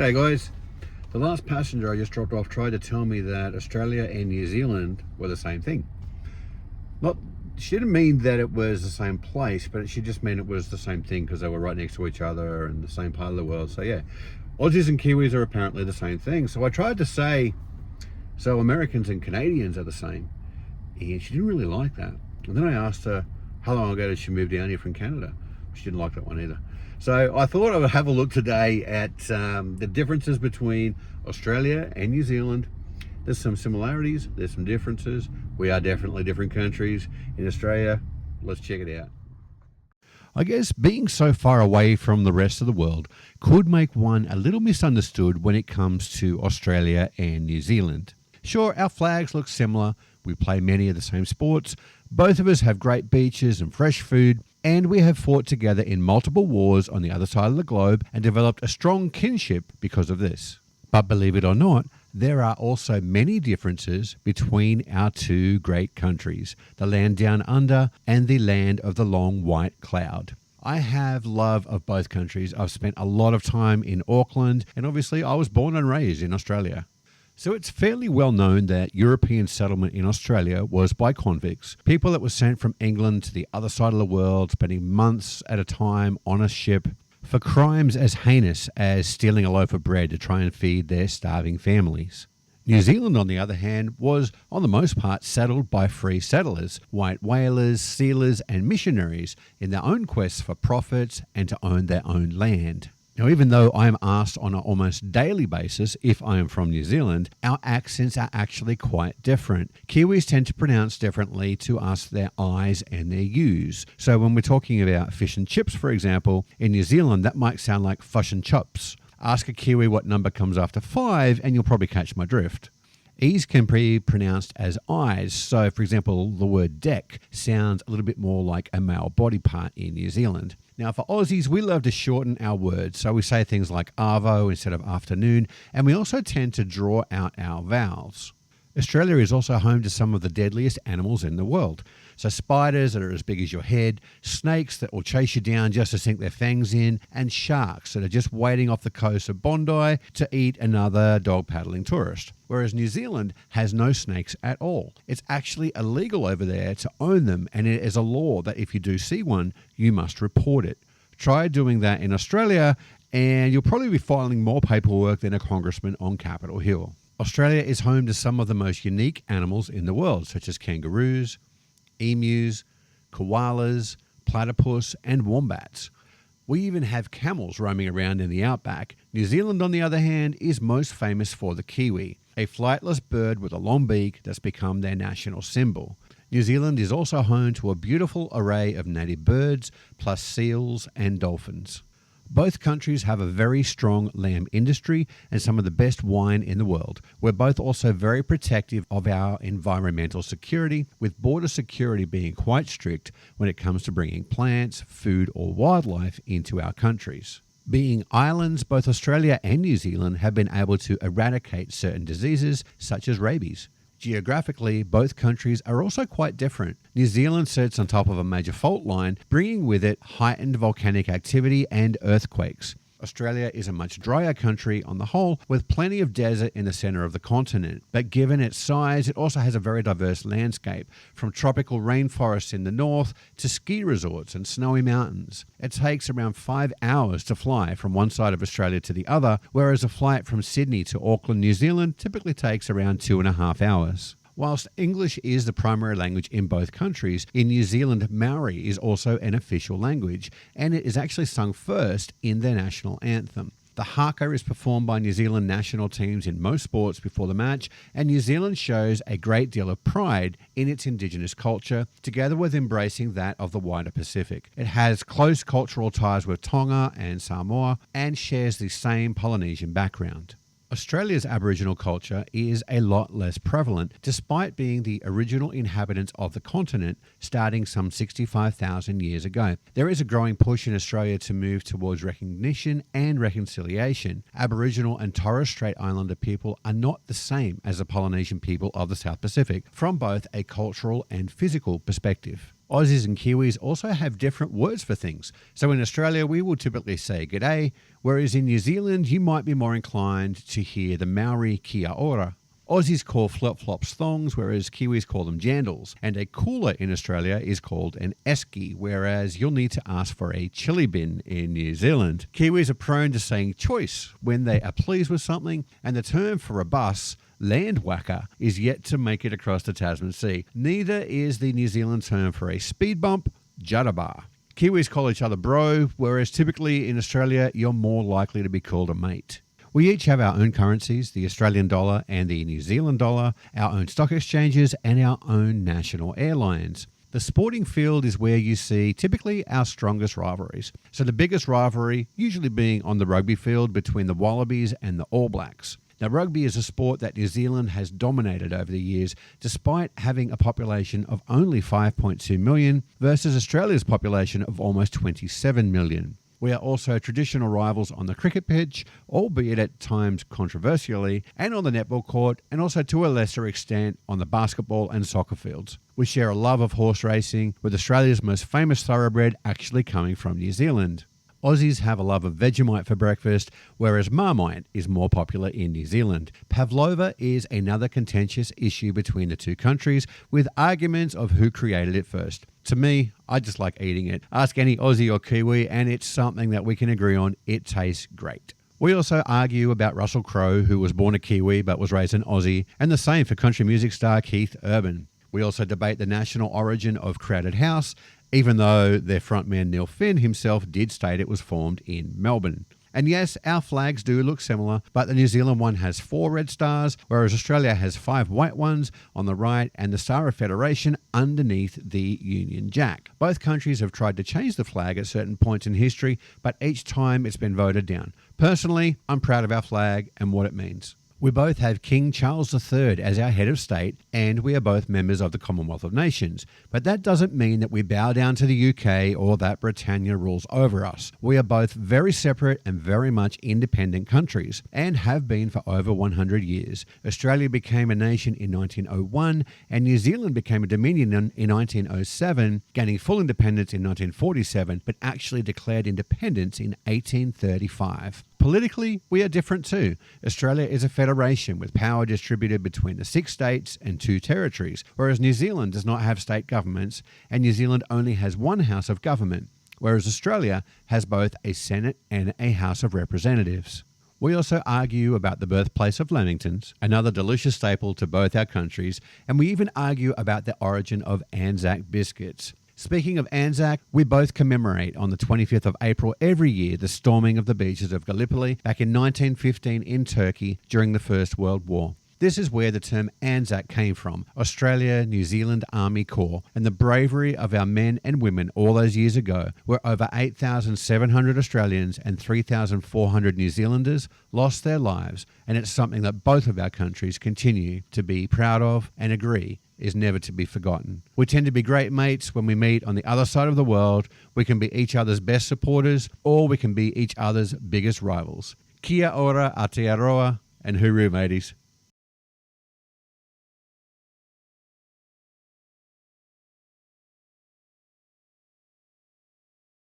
G'day guys. The last passenger I just dropped off tried to tell me that Australia and New Zealand were the same thing. She didn't mean that it was the same place, but she just meant it was the same thing because they were right next to each other and the same part of the world. So yeah, Aussies and Kiwis are apparently the same thing. So I tried to say, so Americans and Canadians are the same. And she didn't really like that. And then I asked her, how long ago did she move down here from Canada? She didn't like that one either. So I thought I would have a look today at the differences between Australia and New Zealand. There's some similarities, there's some differences. We are definitely different countries. In Australia, let's check it out. I guess being so far away from the rest of the world could make one a little misunderstood when it comes to Australia and New Zealand. Sure, our flags look similar, we play many of the same sports, both of us have great beaches and fresh food, and we have fought together in multiple wars on the other side of the globe and developed a strong kinship because of this. But believe it or not, there are also many differences between our two great countries, the land down under and the land of the long white cloud. I have love of both countries. I've spent a lot of time in Auckland, and obviously I was born and raised in Australia. So it's fairly well known that European settlement in Australia was by convicts, people that were sent from England to the other side of the world, spending months at a time on a ship for crimes as heinous as stealing a loaf of bread to try and feed their starving families. New Zealand, on the other hand, was, on the most part, settled by free settlers, white whalers, sealers and missionaries in their own quests for profits and to own their own land. Now, even though I am asked on an almost daily basis if I am from New Zealand, our accents are actually quite different. Kiwis tend to pronounce differently to us their I's and their U's. So when we're talking about fish and chips, for example, in New Zealand, that might sound like fish and chops. Ask a Kiwi what number comes after 5 and you'll probably catch my drift. E's can be pronounced as I's. So, for example, the word deck sounds a little bit more like a male body part in New Zealand. Now, for Aussies, we love to shorten our words. So we say things like arvo instead of afternoon, and we also tend to draw out our vowels. Australia is also home to some of the deadliest animals in the world. So spiders that are as big as your head, snakes that will chase you down just to sink their fangs in, and sharks that are just waiting off the coast of Bondi to eat another dog paddling tourist. Whereas New Zealand has no snakes at all. It's actually illegal over there to own them, and it is a law that if you do see one, you must report it. Try doing that in Australia, and you'll probably be filing more paperwork than a congressman on Capitol Hill. Australia is home to some of the most unique animals in the world, such as kangaroos, emus, koalas, platypus, and wombats. We even have camels roaming around in the outback. New Zealand, on the other hand, is most famous for the kiwi, a flightless bird with a long beak that's become their national symbol. New Zealand is also home to a beautiful array of native birds, plus seals and dolphins. Both countries have a very strong lamb industry and some of the best wine in the world. We're both also very protective of our environmental security, with border security being quite strict when it comes to bringing plants, food or wildlife into our countries. Being islands, both Australia and New Zealand have been able to eradicate certain diseases such as rabies. Geographically, both countries are also quite different. New Zealand sits on top of a major fault line, bringing with it heightened volcanic activity and earthquakes. Australia is a much drier country on the whole, with plenty of desert in the centre of the continent. But given its size, it also has a very diverse landscape, from tropical rainforests in the north to ski resorts and snowy mountains. It takes around 5 hours to fly from one side of Australia to the other, whereas a flight from Sydney to Auckland, New Zealand typically takes around 2.5 hours. Whilst English is the primary language in both countries, in New Zealand, Maori is also an official language, and it is actually sung first in their national anthem. The haka is performed by New Zealand national teams in most sports before the match, and New Zealand shows a great deal of pride in its indigenous culture, together with embracing that of the wider Pacific. It has close cultural ties with Tonga and Samoa, and shares the same Polynesian background. Australia's Aboriginal culture is a lot less prevalent, despite being the original inhabitants of the continent starting some 65,000 years ago. There is a growing push in Australia to move towards recognition and reconciliation. Aboriginal and Torres Strait Islander people are not the same as the Polynesian people of the South Pacific, from both a cultural and physical perspective. Aussies and Kiwis also have different words for things. So in Australia, we will typically say g'day, whereas in New Zealand, you might be more inclined to hear the Maori kia ora. Aussies call flip-flops thongs, whereas Kiwis call them jandals. And a cooler in Australia is called an esky, whereas you'll need to ask for a chili bin in New Zealand. Kiwis are prone to saying choice when they are pleased with something, and the term for a bus, landwacker, is yet to make it across the Tasman Sea. Neither is the New Zealand term for a speed bump, juddabar. Kiwis call each other bro, whereas typically in Australia, you're more likely to be called a mate. We each have our own currencies, the Australian dollar and the New Zealand dollar, our own stock exchanges and our own national airlines. The sporting field is where you see typically our strongest rivalries. So the biggest rivalry usually being on the rugby field between the Wallabies and the All Blacks. Now, rugby is a sport that New Zealand has dominated over the years, despite having a population of only 5.2 million versus Australia's population of almost 27 million. We are also traditional rivals on the cricket pitch, albeit at times controversially, and on the netball court, and also to a lesser extent on the basketball and soccer fields. We share a love of horse racing, with Australia's most famous thoroughbred actually coming from New Zealand. Aussies have a love of Vegemite for breakfast, whereas Marmite is more popular in New Zealand. Pavlova is another contentious issue between the two countries, with arguments of who created it first. To me, I just like eating it. Ask any Aussie or Kiwi, and it's something that we can agree on. It tastes great. We also argue about Russell Crowe, who was born a Kiwi but was raised an Aussie, and the same for country music star Keith Urban. We also debate the national origin of Crowded House, even though their frontman Neil Finn himself did state it was formed in Melbourne. And yes, our flags do look similar, but the New Zealand one has 4 red stars, whereas Australia has 5 white ones on the right and the Star of Federation underneath the Union Jack. Both countries have tried to change the flag at certain points in history, but each time it's been voted down. Personally, I'm proud of our flag and what it means. We both have King Charles III as our head of state, and we are both members of the Commonwealth of Nations. But that doesn't mean that we bow down to the UK or that Britannia rules over us. We are both very separate and very much independent countries, and have been for over 100 years. Australia became a nation in 1901, and New Zealand became a dominion in 1907, gaining full independence in 1947, but actually declared independence in 1835. Politically, we are different too. Australia is a federation with power distributed between the 6 states and 2 territories, whereas New Zealand does not have state governments, and New Zealand only has 1 House of Government, whereas Australia has both a Senate and a House of Representatives. We also argue about the birthplace of lamingtons, another delicious staple to both our countries, and we even argue about the origin of ANZAC biscuits. Speaking of ANZAC, we both commemorate on the 25th of April every year the storming of the beaches of Gallipoli back in 1915 in Turkey during the First World War. This is where the term ANZAC came from, Australia New Zealand Army Corps, and the bravery of our men and women all those years ago, where over 8,700 Australians and 3,400 New Zealanders lost their lives, and it's something that both of our countries continue to be proud of and agree is never to be forgotten. We tend to be great mates when we meet on the other side of the world. We can be each other's best supporters, or we can be each other's biggest rivals. Kia ora, Aotearoa, and hooroo, mateys.